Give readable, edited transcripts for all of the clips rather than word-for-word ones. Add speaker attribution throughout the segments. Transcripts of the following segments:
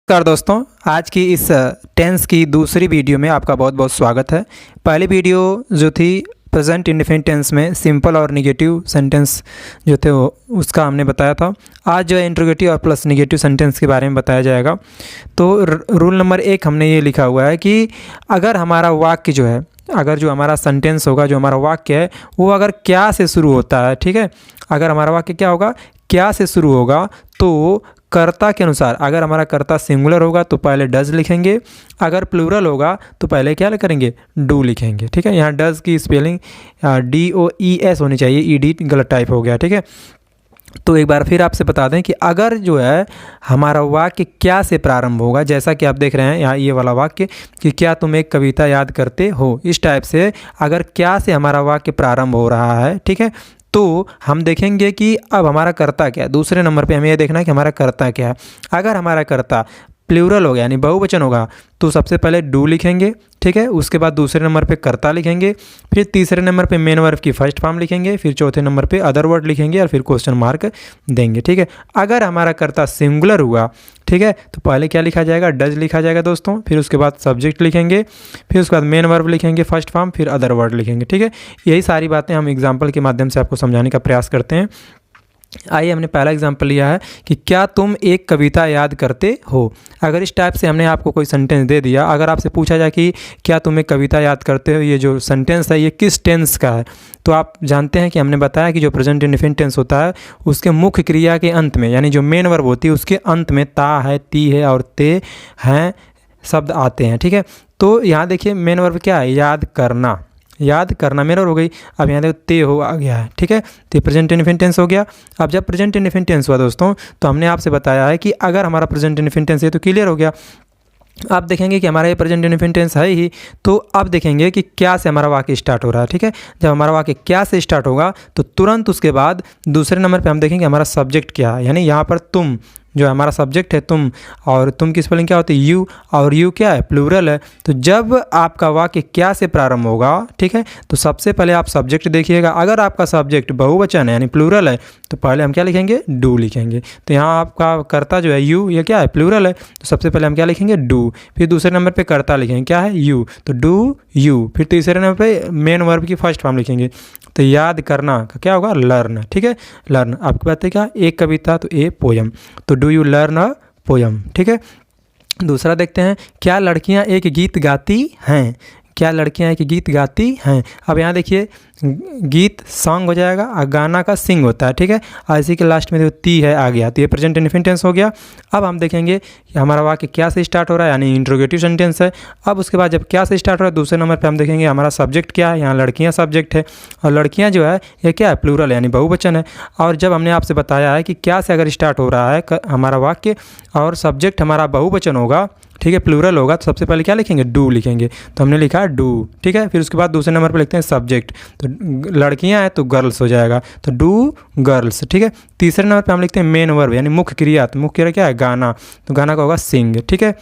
Speaker 1: नमस्कार दोस्तों, आज की इस टेंस की दूसरी वीडियो में आपका बहुत बहुत स्वागत है। पहली वीडियो जो थी प्रेजेंट इंडेफिनिट टेंस में सिंपल और निगेटिव सेंटेंस जो थे वो उसका हमने बताया था। आज जो है इंट्रोगेटिव और प्लस निगेटिव सेंटेंस के बारे में बताया जाएगा। तो रूल नंबर 1 हमने ये लिखा हुआ है कि अगर हमारा वाक्य जो है, अगर जो हमारा सेंटेंस होगा, जो हमारा वाक्य है वो अगर क्या से शुरू होता है, ठीक है, अगर हमारा वाक्य क्या होगा, क्या से शुरू होगा, तो कर्ता के अनुसार अगर हमारा कर्ता सिंगुलर होगा तो पहले डज लिखेंगे, अगर प्लूरल होगा तो पहले क्या करेंगे, डू लिखेंगे। ठीक है, यहाँ डज की स्पेलिंग DOES होनी चाहिए, ED गलत टाइप हो गया। ठीक है, तो एक बार फिर आपसे बता दें कि अगर जो है हमारा वाक्य क्या से प्रारंभ होगा, जैसा कि आप देख रहे हैं यहाँ ये वाला वाक्य कि क्या तुम एक कविता याद करते हो, इस टाइप से अगर क्या से हमारा वाक्य प्रारंभ हो रहा है, ठीक है, तो हम देखेंगे कि अब हमारा कर्ता क्या है। दूसरे नंबर पे हमें ये देखना है कि हमारा कर्ता क्या है। अगर हमारा कर्ता प्लूरल होगा यानी बहुवचन होगा तो सबसे पहले डू लिखेंगे, ठीक है, उसके बाद दूसरे नंबर पे कर्ता लिखेंगे, फिर तीसरे नंबर पे मेन वर्ब की फर्स्ट फॉर्म लिखेंगे, फिर चौथे नंबर पे अदर वर्ड लिखेंगे और फिर क्वेश्चन मार्क देंगे। ठीक है, अगर हमारा कर्ता सिंगुलर हुआ, ठीक है, तो पहले क्या लिखा जाएगा, डज लिखा जाएगा दोस्तों, फिर उसके बाद सब्जेक्ट लिखेंगे, फिर उसके बाद मेन वर्ब लिखेंगे फर्स्ट फॉर्म, फिर अदर वर्ड लिखेंगे। ठीक है, यही सारी बातें हम एग्जाम्पल के माध्यम से आपको समझाने का प्रयास करते हैं। आइए, हमने पहला एग्जाम्पल लिया है कि क्या तुम एक कविता याद करते हो। अगर इस टाइप से हमने आपको कोई सेंटेंस दे दिया, अगर आपसे पूछा जाए कि क्या तुम एक कविता याद करते हो, ये जो सेंटेंस है ये किस टेंस का है, तो आप जानते हैं कि हमने बताया कि जो प्रेजेंट इंडेफिनिट टेंस होता है उसके मुख्य क्रिया के अंत में, यानी जो मेन वर्ब होती है उसके अंत में ता है, ती है और ते हैं शब्द आते हैं। ठीक है, तो यहाँ देखिए मेन वर्ब क्या है, याद करना, याद करना मेन वर्ब हो गई। अब यहाँ देखो ते हो आ गया है, ठीक है, तो प्रेजेंट इंडेफिनिट टेंस हो गया। अब जब प्रेजेंट इंडेफिनिट टेंस हुआ दोस्तों, तो हमने आपसे बताया है कि अगर हमारा प्रेजेंट इंडेफिनिट टेंस है तो क्लियर हो गया। आप देखेंगे कि हमारा ये प्रेजेंट इंडेफिनिट टेंस है ही, तो अब देखेंगे कि क्या से हमारा वाक्य स्टार्ट हो रहा है। ठीक है, जब हमारा वाक्य क्या से स्टार्ट होगा तो तुरंत उसके बाद दूसरे नंबर पे हम देखेंगे हमारा सब्जेक्ट क्या है, यानी यहाँ पर तुम जो हमारा सब्जेक्ट है तुम, और तुम की स्पेलिंग क्या होती है, यू, और यू क्या है, प्लूरल है। तो जब आपका वाक्य क्या से प्रारंभ होगा, ठीक है, तो सबसे पहले आप सब्जेक्ट देखिएगा। अगर आपका सब्जेक्ट बहुवचन है यानी प्लूरल है तो पहले हम क्या लिखेंगे, डू लिखेंगे। तो यहाँ आपका कर्ता जो है यू, ये क्या है, प्लूरल है, तो सबसे पहले हम क्या लिखेंगे, डू। फिर दूसरे नंबर पे कर्ता लिखेंगे, क्या है, यू, तो डू यू। फिर तीसरे नंबर पे मेन वर्ब की फर्स्ट फॉर्म लिखेंगे, तो याद करना का क्या होगा, लर्न। ठीक है, लर्न। आपकी बात है क्या, एक कविता तो ए पोयम, तो do you learn a poem. ठीक है, दूसरा देखते हैं, क्या लड़कियां एक गीत गाती हैं, क्या लड़कियां एक गीत गाती हैं। अब यहाँ देखिए गीत सॉन्ग हो जाएगा और गाना का सिंग होता है। ठीक है, और इसी के लास्ट में जो ती है आ गया, तो ये प्रेजेंट इंडेफिनिट टेंस हो गया। अब हम देखेंगे कि हमारा वाक्य क्या से स्टार्ट हो रहा है, यानी इंट्रोगेटिव सेंटेंस है। अब उसके बाद जब क्या से स्टार्ट हो रहा है दूसरे नंबर पे हम देखेंगे हमारा सब्जेक्ट क्या है, यहाँ लड़कियाँ सब्जेक्ट है, और लड़कियाँ जो है ये क्या है, प्लूरल यानी बहुवचन है। और जब हमने आपसे बताया है कि क्या से अगर स्टार्ट हो रहा है हमारा वाक्य और सब्जेक्ट हमारा बहुवचन होगा, ठीक है, प्लूरल होगा, तो सबसे पहले क्या लिखेंगे, डू लिखेंगे। तो हमने लिखा डू। ठीक है, फिर उसके बाद दूसरे नंबर पर लिखते हैं सब्जेक्ट, तो लड़कियां हैं तो गर्ल्स हो जाएगा, तो डू गर्ल्स। ठीक है, तीसरे नंबर पे हम लिखते हैं मेन वर्ब यानी मुख्य क्रिया, तो मुख्य क्रिया क्या है, गाना, तो गाना का होगा सिंग। ठीक है,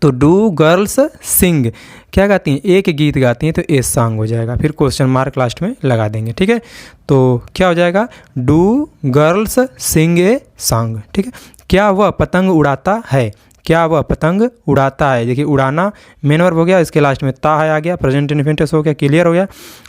Speaker 1: तो डू गर्ल्स सिंग, क्या गाती हैं, एक गीत गाती हैं, तो ए सॉन्ग हो जाएगा, फिर क्वेश्चन मार्क लास्ट में लगा देंगे। ठीक है, तो क्या हो जाएगा, do girls sing a song. ठीक है, क्या वह पतंग उड़ाता है, क्या वह पतंग उड़ाता है। देखिए उड़ाना मेन वर्ब हो गया, इसके लास्ट में ता है आ गया, प्रेजेंट इंडेफिनिट टेंस हो गया, क्लियर हो गया।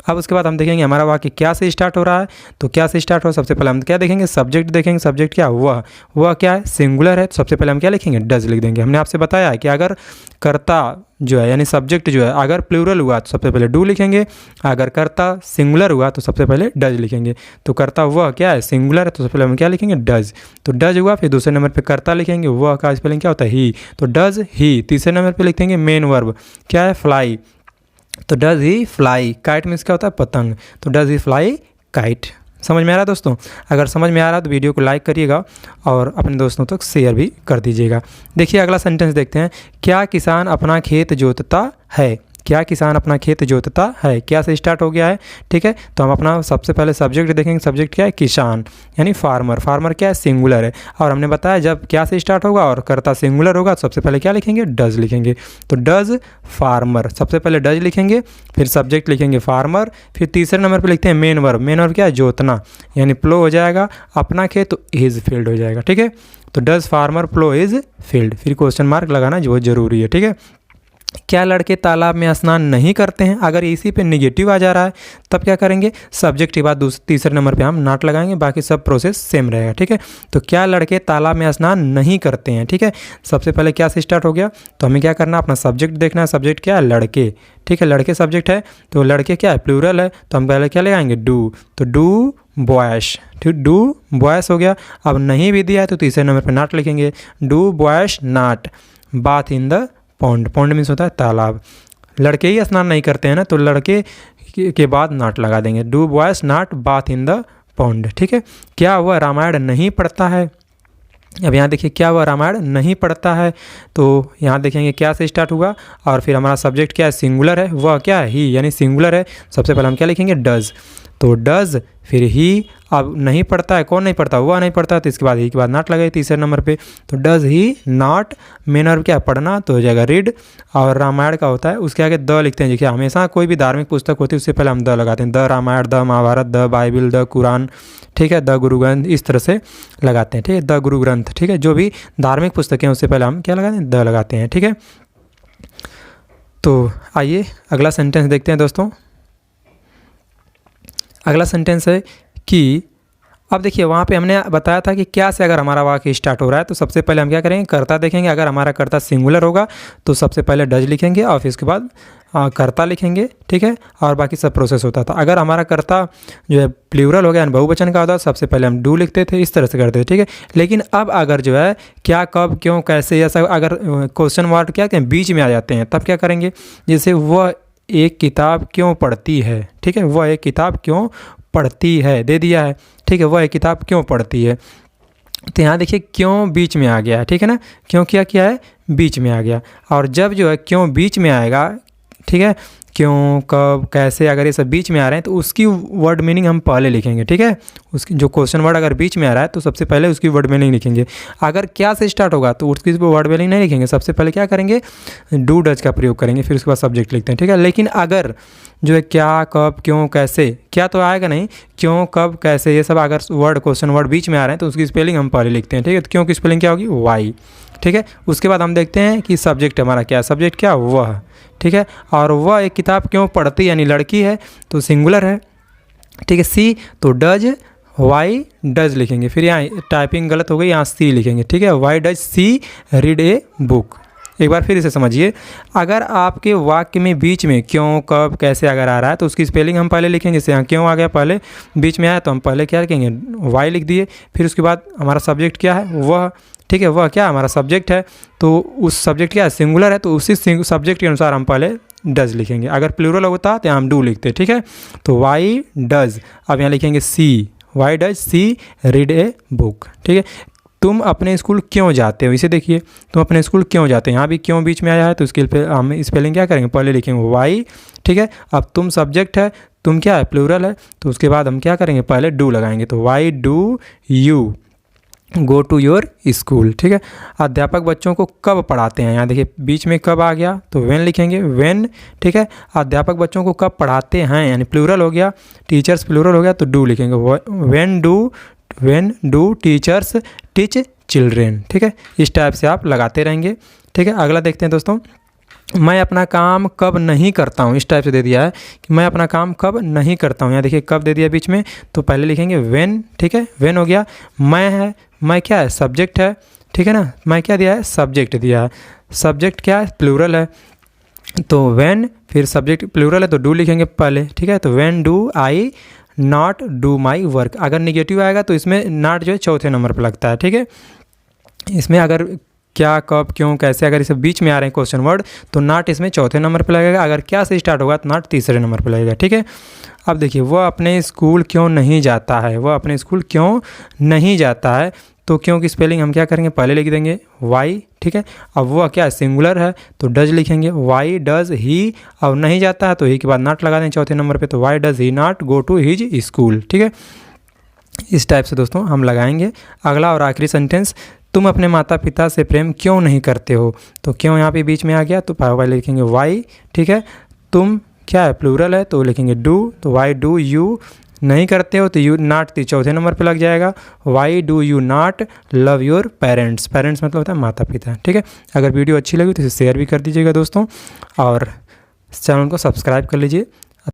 Speaker 1: अब उसके बाद हम देखेंगे हमारा वाक्य क्या से स्टार्ट हो रहा है, तो क्या से स्टार्ट हो, सबसे पहले हम क्या देखेंगे, सब्जेक्ट देखेंगे। सब्जेक्ट क्या, वह क्या है, सिंगुलर है, तो सबसे पहले हम क्या लिखेंगे, डज लिख देंगे। हमने आपसे बताया है कि अगर कर्ता जो है यानी सब्जेक्ट जो है अगर प्लूरल हुआ तो सबसे पहले डू लिखेंगे, अगर कर्ता सिंगुलर हुआ तो सबसे पहले डज लिखेंगे। तो कर्ता वह क्या है, सिंगुलर है, तो सबसे पहले हम क्या लिखेंगे, डज, तो डज हुआ। फिर दूसरे नंबर पे कर्ता लिखेंगे, वह का स्पेलिंग क्या होता है, ही, तो डज ही। तीसरे नंबर पे लिखेंगे मेन वर्ब क्या है, फ्लाई, तो does he fly. Kite means क्या होता है, पतंग, तो डज ही फ्लाई काइट। समझ में आ रहा है दोस्तों। अगर समझ में आ रहा है तो वीडियो को लाइक करिएगा और अपने दोस्तों तक शेयर भी कर दीजिएगा। देखिए अगला सेंटेंस देखते हैं, क्या किसान अपना खेत जोतता है, क्या किसान अपना खेत जोतता है, क्या से स्टार्ट हो गया है। ठीक है, तो हम अपना सबसे पहले सब्जेक्ट देखेंगे, सब्जेक्ट क्या है, किसान यानी फार्मर, फार्मर क्या है, सिंगुलर है, और हमने बताया जब क्या से स्टार्ट होगा और कर्ता सिंगुलर होगा तो सबसे पहले क्या लिखेंगे, डज लिखेंगे। तो डज फार्मर, सबसे पहले डज लिखेंगे, फिर सब्जेक्ट लिखेंगे फार्मर, फिर तीसरे नंबर पर लिखते हैं मेन वर्ब, मेन वर्ब क्या है, जोतना यानी प्लो हो जाएगा, अपना खेत तो इज फील्ड हो जाएगा। ठीक है, तो does farmer plough his field, फिर क्वेश्चन मार्क लगाना बहुत ज़रूरी है, ठीक है। क्या लड़के तालाब में स्नान नहीं करते हैं, अगर इसी पे निगेटिव आ जा रहा है तब क्या करेंगे, सब्जेक्ट के बाद तीसरे नंबर पे हम नॉट लगाएंगे, बाकी सब प्रोसेस सेम रहेगा, ठीक है। तो क्या लड़के तालाब में स्नान नहीं करते हैं, ठीक है। सबसे पहले क्या से स्टार्ट हो गया, तो हमें क्या करना, अपना सब्जेक्ट देखना है, सब्जेक्ट क्या है, लड़के, ठीक है। लड़के सब्जेक्ट है तो लड़के क्या है, प्लूरल है, तो हम पहले क्या लगाएंगे, डू, तो डू बॉयश, ठीक, डू बॉयस हो गया। अब नहीं भी दिया है तो तीसरे नंबर पे नॉट लिखेंगे, do boyish not bath in the pond, pond means होता है तालाब, लड़के ही स्नान नहीं करते हैं ना, तो लड़के के बाद नॉट लगा देंगे, do boys not bath in the pond, ठीक है। क्या वह रामायण नहीं पढ़ता है, अब यहाँ देखिए क्या वह रामायण नहीं पढ़ता है, तो यहाँ देखेंगे क्या से स्टार्ट हुआ और फिर हमारा सब्जेक्ट क्या है, सिंगुलर है, वह क्या है, ही, यानी सिंगुलर है। सबसे पहले हम क्या लिखेंगे, डज, तो डज फिर ही, अब नहीं पढ़ता है, कौन नहीं पढ़ता, वह नहीं पढ़ता, तो इसके बाद ही के बाद नॉट लगाए तीसरे नंबर पे, तो does he not, main verb क्या पढ़ना, तो हो जाएगा रीड, और रामायण का होता है उसके आगे द लिखते हैं। देखिए हमेशा कोई भी धार्मिक पुस्तक होती है उससे पहले हम द लगाते हैं, the Ramayana, the Mahabharata, the Bible, the Quran, ठीक है, द गुरु ग्रंथ, इस तरह से लगाते हैं, ठीक है, द गुरु ग्रंथ, ठीक है, जो भी धार्मिक पुस्तकें हैं उससे पहले हम क्या लगाते हैं, द लगाते हैं, ठीक है। तो आइए अगला सेंटेंस देखते हैं दोस्तों। अगला सेंटेंस है कि, अब देखिए वहाँ पे हमने बताया था कि क्या से अगर हमारा वाक्य स्टार्ट हो रहा है तो सबसे पहले हम क्या करेंगे, कर्ता देखेंगे, अगर हमारा कर्ता सिंगुलर होगा तो सबसे पहले डज लिखेंगे और फिर उसके बाद कर्ता लिखेंगे, ठीक है, और बाकी सब प्रोसेस होता था। अगर हमारा कर्ता जो है प्लूरल हो गया, बहुवचन का होता है, सबसे पहले हम डू लिखते थे, इस तरह से करते थे, ठीक है। लेकिन अब अगर जो है क्या, कब, क्यों, कैसे, या सब अगर क्वेश्चन वर्ड क्या कहते हैं बीच में आ जाते हैं, तब क्या करेंगे, जैसे वह एक किताब क्यों पढ़ती है, ठीक है, वह एक किताब क्यों पढ़ती है, दे दिया है, ठीक है, वह एक किताब क्यों पढ़ती है, तो यहाँ देखिए क्यों बीच में आ गया है, ठीक है ना, क्यों क्या है, बीच में आ गया। और जब जो है क्यों बीच में आएगा, ठीक है, क्यों, कब, कैसे, अगर ये सब बीच में आ रहे हैं तो उसकी वर्ड मीनिंग हम पहले लिखेंगे, ठीक है। उसकी जो क्वेश्चन वर्ड अगर बीच में आ रहा है तो सबसे पहले उसकी वर्ड मीनिंग लिखेंगे। अगर क्या से स्टार्ट होगा तो उसकी वर्ड मीनिंग नहीं लिखेंगे, सबसे पहले क्या करेंगे, डू डज का प्रयोग करेंगे, फिर उसके बाद सब्जेक्ट लिखते हैं, ठीक है। लेकिन अगर जो है क्या, कब, क्यों, कैसे, क्या तो आएगा नहीं, क्यों, कब, कैसे, ये सब अगर वर्ड क्वेश्चन वर्ड बीच में आ रहे हैं तो उसकी स्पेलिंग हम पहले लिखते हैं, ठीक है। तो क्यों की स्पेलिंग क्या होगी, वाई, ठीक है। उसके बाद हम देखते हैं कि सब्जेक्ट हमारा क्या है, सब्जेक्ट क्या, वह, ठीक है, और वह एक किताब क्यों पढ़ती, यानी लड़की है तो सिंगुलर है, ठीक है। सी तो डज, वाई डज लिखेंगे, फिर यहाँ टाइपिंग गलत हो गई, यहाँ सी लिखेंगे, ठीक है, Y does she read a book. एक बार फिर इसे समझिए, अगर आपके वाक्य में बीच में क्यों, कब, कैसे अगर आ रहा है तो उसकी स्पेलिंग हम पहले लिखेंगे, जैसे यहाँ क्यों आ गया पहले बीच में आया तो हम पहले क्या लिखेंगे, वाई लिख दिए, फिर उसके बाद हमारा सब्जेक्ट क्या है, वह, ठीक है, वह क्या हमारा सब्जेक्ट है, तो उस सब्जेक्ट क्या है, सिंगुलर है, तो उसी सब्जेक्ट के अनुसार हम पहले डज लिखेंगे। अगर प्लूरल होता तो हम डू लिखते, ठीक है। तो वाई डज, अब यहाँ लिखेंगे she, why does she read a book, ठीक है। तुम अपने स्कूल क्यों जाते हो, इसे देखिए, तुम अपने स्कूल क्यों जाते हो, यहाँ भी क्यों बीच में आया है तो इसके पे हम स्पेलिंग क्या करेंगे, पहले लिखेंगे वाई, ठीक है। अब तुम सब्जेक्ट है, तुम क्या है, प्लूरल है, तो उसके बाद हम क्या करेंगे, पहले डू लगाएंगे, तो why do you go to your school, ठीक है। अध्यापक बच्चों को कब पढ़ाते हैं, यहाँ देखिए बीच में कब आ गया तो व्हेन लिखेंगे, व्हेन, ठीक है। अध्यापक बच्चों को कब पढ़ाते हैं, यानी प्लूरल हो गया, टीचर्स प्लूरल हो गया तो डू लिखेंगे, when do teachers teach children, ठीक है। इस टाइप से आप लगाते रहेंगे, ठीक है। अगला देखते हैं दोस्तों, मैं अपना काम कब नहीं करता हूँ, इस टाइप से दे दिया है कि मैं अपना काम कब नहीं करता हूँ, यहाँ देखिए कब दे दिया बीच में, तो पहले लिखेंगे व्हेन, ठीक है, व्हेन हो गया। मैं है, मैं क्या है, सब्जेक्ट है, ठीक है ना, मैं क्या दिया है, सब्जेक्ट दिया है, सब्जेक्ट क्या है, प्लूरल है, तो व्हेन, फिर सब्जेक्ट प्लूरल है तो डू लिखेंगे पहले, ठीक है। तो when do I not do my work, अगर निगेटिव आएगा तो इसमें नॉट जो है चौथे नंबर पर लगता है, ठीक है। इसमें अगर क्या, कब, क्यों, कैसे अगर इसे बीच में आ रहे हैं क्वेश्चन वर्ड तो नॉट इसमें चौथे नंबर पर लगेगा, अगर क्या से स्टार्ट होगा तो नॉट तीसरे नंबर पर लगेगा, ठीक है। अब देखिए वह अपने स्कूल क्यों नहीं जाता है, वह अपने स्कूल क्यों नहीं जाता है, तो क्यों की स्पेलिंग हम क्या करेंगे, पहले लिख देंगे वाई, ठीक है। अब वह क्या है, सिंगुलर है तो डज लिखेंगे, वाई डज ही, अब नहीं जाता है तो ही के बाद नॉट लगा दें चौथे नंबर पे, तो why does he not go to his school, ठीक है। इस टाइप से दोस्तों हम लगाएंगे। अगला और आखिरी सेंटेंस, तुम अपने माता पिता से प्रेम क्यों नहीं करते हो, तो क्यों यहाँ पे बीच में आ गया तो पहले लिखेंगे वाई, ठीक है। तुम क्या है, प्लूरल है तो लिखेंगे डू, तो वाई डू यू नहीं करते हो तो यू नॉट ती चौथे नंबर पे लग जाएगा। Y do you not love your parents, parents मतलब होता है माता पिता, ठीक है। अगर वीडियो अच्छी लगी तो इसे शेयर भी कर दीजिएगा दोस्तों, और चैनल को सब्सक्राइब कर लीजिए।